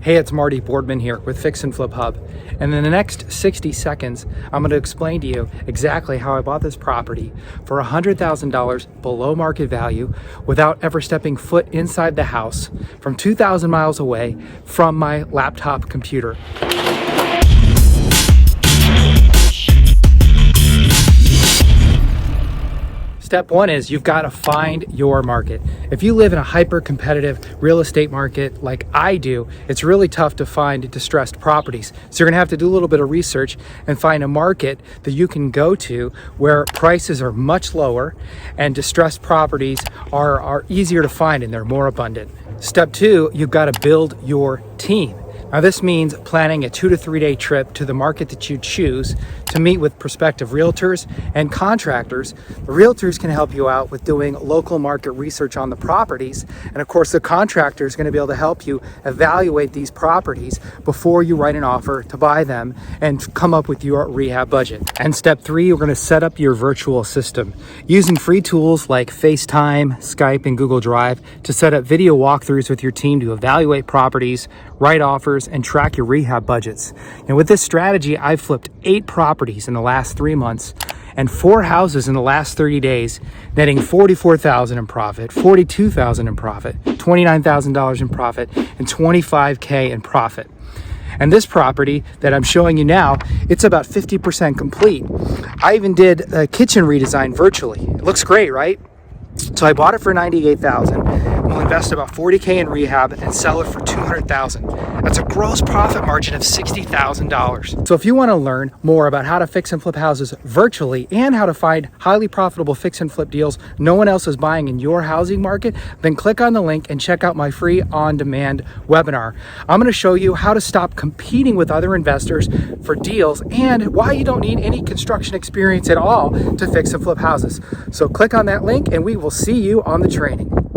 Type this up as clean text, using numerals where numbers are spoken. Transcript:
Hey, it's Marty Boardman here with Fix and Flip Hub. And in the next 60 seconds, I'm going to explain to you exactly how I bought this property for $100,000 below market value without ever stepping foot inside the house from 2,000 miles away from my laptop computer. Step one is you've got to find your market. If you live in a hyper-competitive real estate market like I do, it's really tough to find distressed properties. So you're gonna have to do a little bit of research and find a market that you can go to where prices are much lower and distressed properties are easier to find and they're more abundant. Step two, you've got to build your team. Now this means planning a 2 to 3 day trip to the market that you choose to meet with prospective realtors and contractors. The realtors can help you out with doing local market research on the properties. And of course, the contractor is going to be able to help you evaluate these properties before you write an offer to buy them and come up with your rehab budget. And step three, we're going to set up your virtual system using free tools like FaceTime, Skype, and Google Drive to set up video walkthroughs with your team to evaluate properties, write offers, and track your rehab budgets. And with this strategy, I've flipped 8 properties in the last 3 months and 4 houses in the last 30 days, netting $44,000 in profit, $42,000 in profit, $29,000 in profit, and $25K in profit. And this property that I'm showing you now, it's about 50% complete. I even did a kitchen redesign virtually. It looks great, right? So I bought it for $98,000. We'll invest about $40K in rehab and sell it for $200,000. That's a gross profit margin of $60,000. So if you want to learn more about how to fix and flip houses virtually and how to find highly profitable fix and flip deals no one else is buying in your housing market, then click on the link and check out my free on-demand webinar. I'm going to show you how to stop competing with other investors for deals and why you don't need any construction experience at all to fix and flip houses. So click on that link and we will see you on the training.